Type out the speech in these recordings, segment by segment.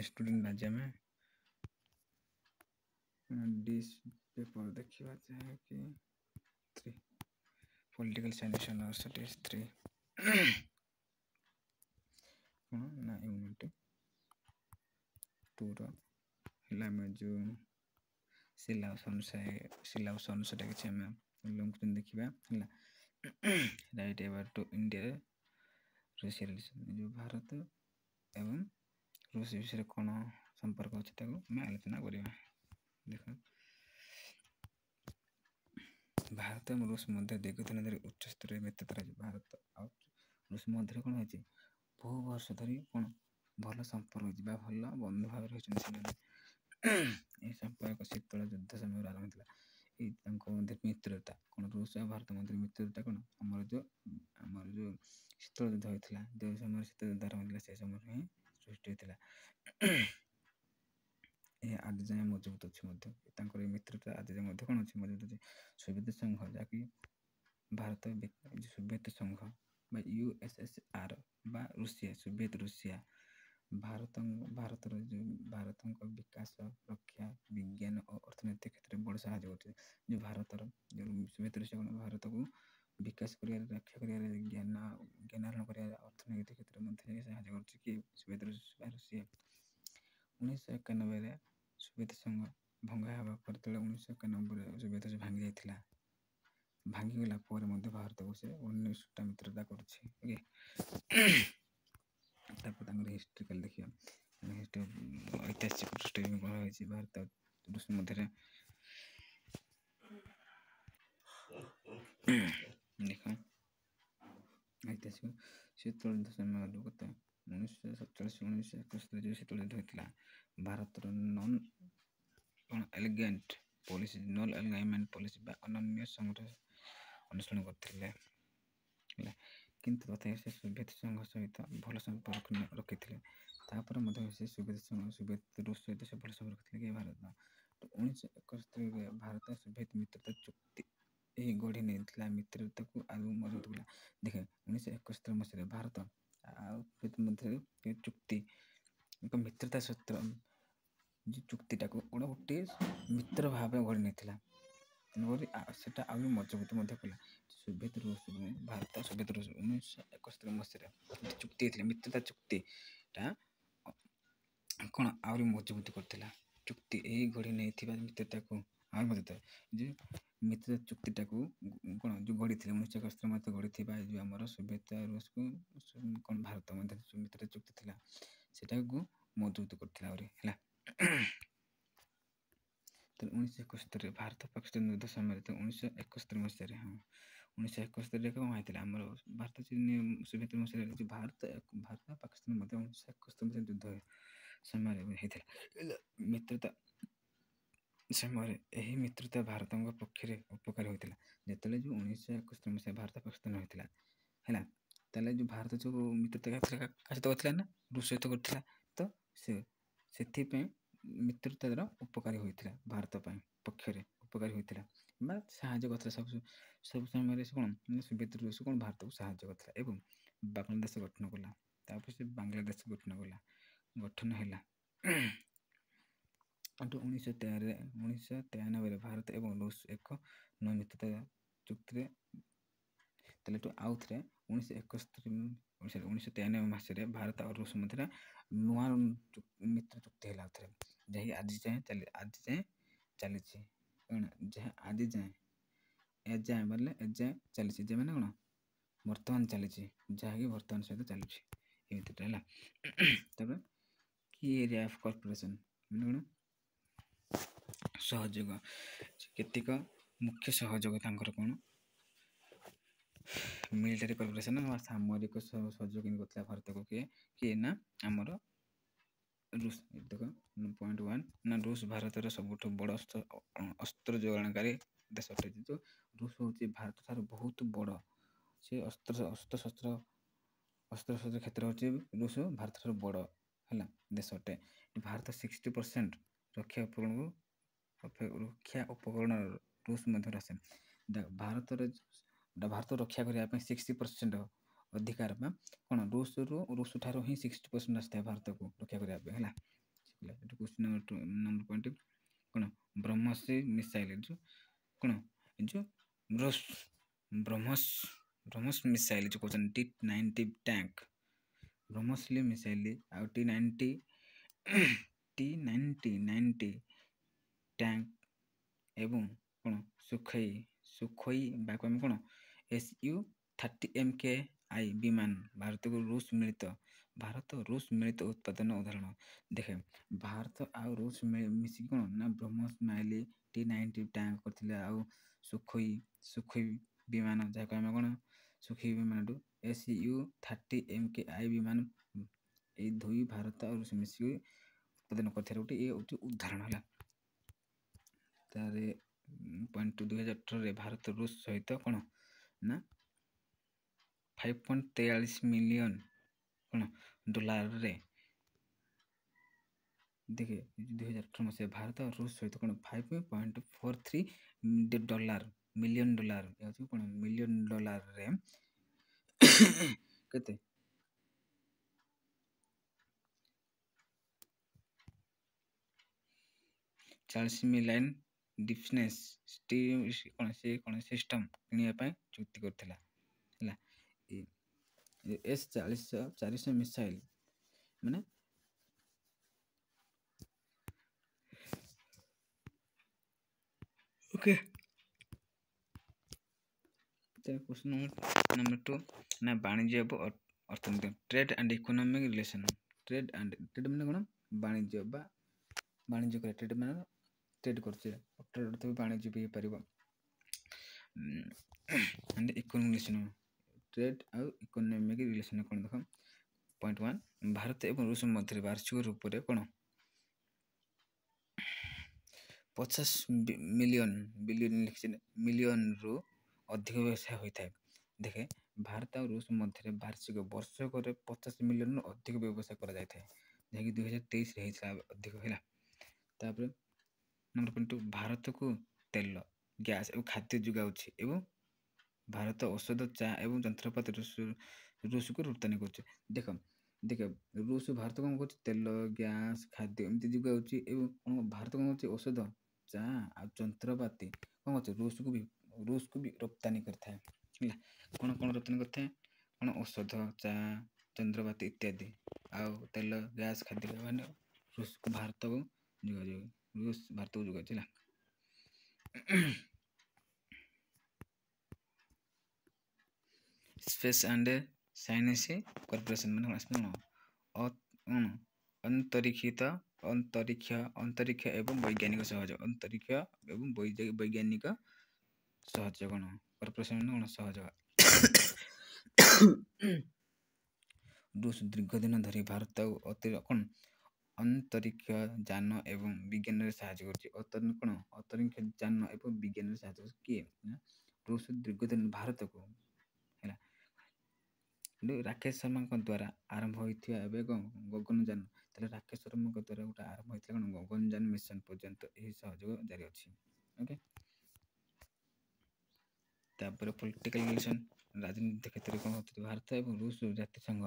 Student आज आम dish paper देखा जहाँकि 3 पॉलिटिकल साइंस यूनिवर्सिटी 3 कौन ना यूनिट 2 जो सिलेबस अनुसार किसी आम देखा write about to India Russia relation जो भारत एवं रूस विषय कौन संपर्क अच्छे आम आलोचना करवा। देख भारत और रूस मध्य दीर्घदिन धरी उच्च स्तरीय मित्रता रही। भारत और रूस मध्य कौन हो बहु वर्ष धरी कौन भल संपर्क भल बंधु भाव रही संपर्क शीतल युद्ध समय आरंभ होता मध्य मित्रता कौन रूस और भारत मध्य मित्रता कौन आमर जो शीतल युद्ध होता जो समय शीतल युद्ध आरंभ होता से समय ही सृष्टि होता आज जाए मजबूत अच्छे मित्रता आज जाए कौन अच्छे मजबूत अच्छे सोवियत संघ जहाँकि भारत सोवियत संघ यूएसएसआर बा रूसिया सोवियत रूसिया भारत विकास रक्षा विज्ञान और अर्थनैतिक क्षेत्र में बड़ साहय करते जो भारत सोवियत रूसिया कौन भारत को विकास कर रक्षा कर ज्ञान आहरण कर अर्थनैतिक क्षेत्र में साहय कर सोवियत रूसिया 1991 सोवियत संघ भंगा होगा पर 1991 सोवियत भांगी जाता भांगीगला भारत को से 19टा मित्रता कर हिस्ट्रिकल देखिए ऐतिहासिक पृष्ठभूमि कौन है भारत रूस मध्य देख ऐतिहासिक शीतल युद्ध समय कत 1947-1971 जो शीतल युद्ध होता Bharat non elegant policy non alignment policy अनन्य संगठन अनुसरण करते किंतु तथापि से सोवियत संघ सहित भल संपर्क रखी से सोवियत रूस सहित से भल संपर्क रखी भारत तो 1971 भारत सोवियत मित्रता चुक्ति यही गढ़ी नहीं मित्रता को आगू मजबूत कला देखे 1971 मसीह भारत मध्य चुक्ति एक मित्रता सूत्र जो चुक्तिटा को गोटे मित्र भाव गढ़ी नहीं सेटा आगे मजबूत कला सोवियत रूस भारत सोवियत रूस 1971 मसीह चुक्ति मित्रता चुक्तिटा कौन आहरी मजबूत करता चुक्ति यही गढ़ी नहीं मित्रता को आहरी मजबूत जो मित्रता चुक्तिटा को कौन जो गढ़ी 1971 मत गढ़ी जो आम सोवियत रूस को कौन भारत मध्य मित्रता चुक्ति थी सेटा को मजबूत करता है 1971 भारत पाकिस्तान युद्ध समय 1971 मसीह हाँ 1971 कौन होता है भारत सोवियत मसीह भारत पाकिस्तान मध्य 1971 मसीह युद्ध समय होता मित्रता समय यही मित्रता भारत पक्ष उपकारी होता जिते जो 1971 मसीह भारत पाकिस्तान होता है जो भारत जो मित्रता सहित करता ना रूस सहित करता तो से मित्रतार उपकारी होता भारत पक्ष उपकारी होता साहय करता सब समय से कौन सोवियत रूस कौन भारत को साहय करता एवं बांग्लादेश गठन कला से बांग्लादेश गठन है 1993 भारत एवं रूस एक नई मित्रता चुक्ति आउ थे 1993 मसीह भारत और रूस मध्य नुआ मित्र चुक्ति है जहाँ आज जाए चली जहाँ आज जाए एजाए बोले एजाए चली मैंने कौन बर्तमान चली जहाँकि बर्तमान सहित चलुची है की एरिया ऑफ कॉर्पोरेशन मैंने कौन सहयोग केतिक मुख्य सहयोग कौन मिलिटारी कॉर्पोरेशन सामरिक सहयोग करता भारत को किए ना आमर रूस देख पॉइंट 1 ना रूस भारतर सबुठ बड़ अस्त्र जोगाणकारी देश अटे जो रूस हूँ भारत ठार बहुत बड़ से अस्त्र शस्त्र क्षेत्र हूँ रूस भारत ठार बड़ है देश अटे भारत 60% रक्षा उपकरण रूस मध्य आसे भारत रक्षा करने 60% अधिकार कौन रूस ठार ही 60% आसता है भारत को रक्षा करने है क्वेश्चन नंबर पॉइंट कौन ब्रह्मोस मिसाइल जो कौन जो ब्रह्मोस मिसाइल जो कहते T-90 टैंक ब्रह्मोस मिसाइल आउ T-90 टैंक एवं कौन सुखोई बाको आम कौन Su-30 MKI विमान भारत को रूस मिलित उत्पादन उदाहरण देखे भारत आ रूस मिसिक कौन ना ब्रह्मोस माइल T-90 टैंक करथिले आ सुखोई विमान जहाँ आम कौन सुखोई विमान Su-30 MKI विमान ये दुई भारत और रूस मिसिक उत्पादन करथिले गोटे ये उदाहरण है तार पॉइंट 2018 भारत रूस सहित कौन ना 5.43 मिलियन कौन डॉलर रे देखे 2018 मसीहा भारत और रूस सहित कौन 5.43 मिलियन डॉलर कौन मिलियन डॉलर रे केते 40 मिलियन डिफेंस कौन सिस्टम किनिया ପାଇଁ ଚୁକ୍ତି କରିଥିଲା ହେଲା S-400 मिसाइल माने ओके क्वेश्चन नंबर 2 ना वाणिज्य और अर्थनीति trade and economic relation trade माने कोन वाणिज्य करे ट्रेड माने ट्रेड करछे ट्रेड तो वाणिज्य भी परिबो एंड इकोनॉमिक रिलेशन ट्रेड और इकोनॉमिक रिलेशन कोन देखो पॉइंट 1 भारत एवं रूस मध्य वार्षिक रूप से कौन 50 मिलियन रु अधिक व्यवसाय होता है देखे भारत और रूस मध्य वार्षिक वर्षक 50 मिलियन अधिक व्यवसाय करा जाता है जहाँकि 2023 अधिक है तापर नंबर पॉइंट 2 भारत को तेल गैस और खाद्य जुगाउछि एवं भारत औषध चा एवं जंत्रपाति रूस को रप्तानी कर देख रूस भारत कौन कर तेल गैस खाद्य एमती जुगाउछि एवं भारत कौन कर औषध चा आ जंत्रपाति कौन कर रूस को भी रप्तानी करता है कौन कौन रप्तानी करता है कौन औषध चा जंत्रपाति इत्यादि आउ तेल गैस खाद्य माने रूस को भारत को रूस भारत को जुगाउछि स्पेस एंड साइंस कॉर्पोरेशन माने अंतरिक्ष एवं वैज्ञानिक सहयोग अंतरिक्ष एवं वैज्ञानिक सहयोग कॉर्पोरेशन माने सहयोग रूस दीर्घ दिन धरी भारत कौन अंतरिक्ष यान एवं विज्ञान साहाय्य कर अंतरिक्ष यान एवं विज्ञान साहाय्य किए रूस दीर्घ दिन भारत को राकेश शर्मा द्वारा आरंभ होता गगनयान राकेश शर्मा द्वारा गोटे आरंभ होता गगनयान मिशन पर्यंत यही सहयोग जारी अच्छी ओके तापर पॉलिटिकल रिलेशन राजनीति क्षेत्र में कौन होता भारत और रूस जातिसंघ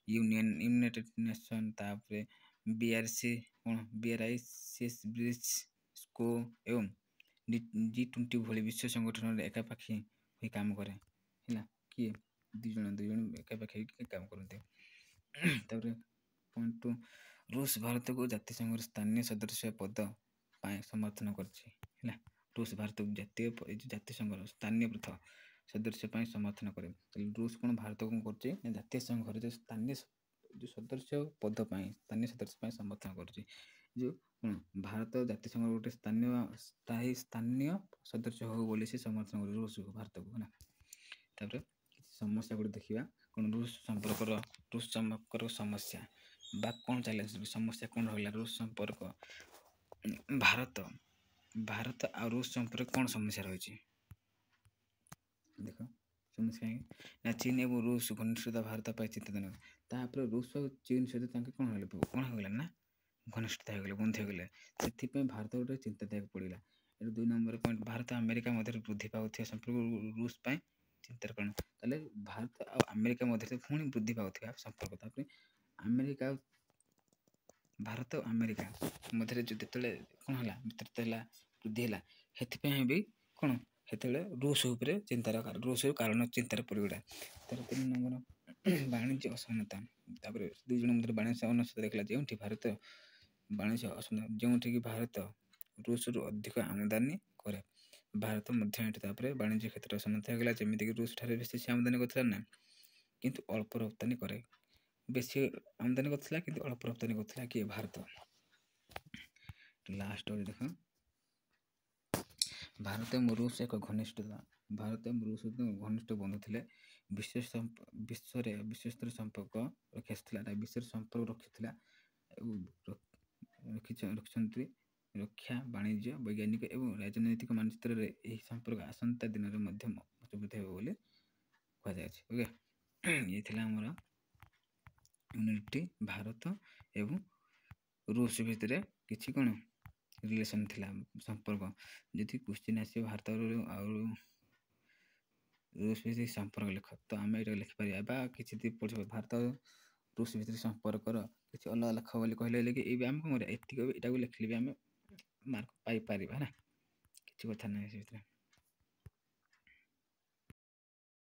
यूनाइटेड नेशन तापर BRICS एवं G20 भली विश्व संगठन एकापाखी हुई काम करे किए दुई जन एकापाखी काम करते पॉइंट 2 रूस भारत को जातिसंघ स्थानीय सदस्य पद पाए समर्थन कर रूस भारत जातिसंघ स्थानीय प्रथा सदस्य पाए समर्थन करे रूस कौन भारत को कर जातिसंघ जो स्थानीय जो सदस्य पद पाए स्थानीय सदस्य पाए समर्थन कर जो भारत जातिसंघ गोटे स्थानीय सदस्य हो बोली से समर्थन कर रूस को भारत को है समस्या गुड़ देखा कौन रूस संपर्क समस्या बा कौन चैलेंज समस्या कौन रहा रूस संपर्क भारत और रूस संपर्क कौन समस्या रही देख समस्या ना चीन एवं रूस घनिष्ठता भारत पर चिंताजनक तापर रूस और चीन सहित कौन होगा ना घनिष्ठता हो गले बंधु हो गले से भारत गोटे चिंतादायक पड़ा ये 2 नंबर पॉइंट भारत अमेरिका मध्य वृद्धि पाता संपर्क रूस चिंतार कारण ताले भारत और अमेरिका मध्य पुणी वृद्धि पाता संपर्क अमेरिका ଭାରତ ଓ ଆମେରିକା ମଧ୍ୟରେ ଯେତେବେଳେ କ'ଣ ହେଲା ମିତ୍ରତା ହେଲା ବୃଦ୍ଧି ହେଲା, ସେଥିପାଇଁ ବି କ'ଣ ସେତେବେଳେ ରୁଷ ଉପରେ ରୁଷ କାରଣ ଚିନ୍ତାର ପରିଗଡ଼ା। ତା'ର 3 ନମ୍ବର ବାଣିଜ୍ୟ ଅସମାନତା। ତାପରେ 2 ଜଣ ମଧ୍ୟରେ ବାଣିଜ୍ୟ ଅସମାନତା ଦେଖିଲା, ଯେଉଁଠିକି ଭାରତ ରୁଷରୁ ଅଧିକ ଆମଦାନୀ କରେ। ଭାରତ ମଧ୍ୟ ଏଠି ତାପରେ ବାଣିଜ୍ୟ କ୍ଷେତ୍ରରେ ଅସମାନତା ହେଇଗଲା, ଯେମିତିକି ରୁଷ ଠାରେ ବେଶୀ ସେ ଆମଦାନୀ କରୁଥିଲା ନା, କିନ୍ତୁ ଅଳ୍ପ ରପ୍ତାନି କରେ। ବେଶୀ ଆମଦାନୀ କରୁଥିଲା କିନ୍ତୁ ଅଳ୍ପ ରପ୍ତାନି କରୁଥିଲା କିଏ? ଭାରତ। ଲାଷ୍ଟ ଦେଖ, ଭାରତ ଏବଂ ରୁଷ ଏକ ଘନିଷ୍ଠ ବନ୍ଧୁ ଥିଲେ। ବିଶ୍ୱସ୍ତର ସମ୍ପର୍କ ରଖିଥିଲା ରଖିଛନ୍ତି। ରକ୍ଷା, ବାଣିଜ୍ୟ, ବୈଜ୍ଞାନିକ ଏବଂ ରାଜନୈତିକ ମାନଚିତ୍ରରେ ଏହି ସମ୍ପର୍କ ଆସନ୍ତା ଦିନରେ ମଧ୍ୟ ମଜବୁତ ହେବ ବୋଲି କୁହାଯାଇଛି। ଓକେ, ଇଏ ଥିଲା ଆମର ୟୁନିଟି ଭାରତ ଏବଂ ରୁଷ ଭିତରେ କିଛି କ'ଣ ରିଲେସନ୍ ଥିଲା, ସମ୍ପର୍କ। ଯଦି କ୍ୱେଶ୍ଚିନ୍ ଆସିବ ଭାରତ ଆଉ ରୁଷ ଭିତରେ ସମ୍ପର୍କ ଲେଖ, ତ ଆମେ ଏଇଟା ଲେଖିପାରିବା, ବା କିଛି ପଢ଼ିବ ଭାରତ ରୁଷ ଭିତରେ ସମ୍ପର୍କର କିଛି ଅଲଗା ଲେଖ ବୋଲି କହିଲେ କି ଆମେ କ'ଣ କରିବା, ଏତିକି ଏଇଟାକୁ ଲେଖିଲେ ବି ଆମେ ମାର୍କ ପାଇପାରିବା ନା, କିଛି କଥା ନାହିଁ ସେ ଭିତରେ।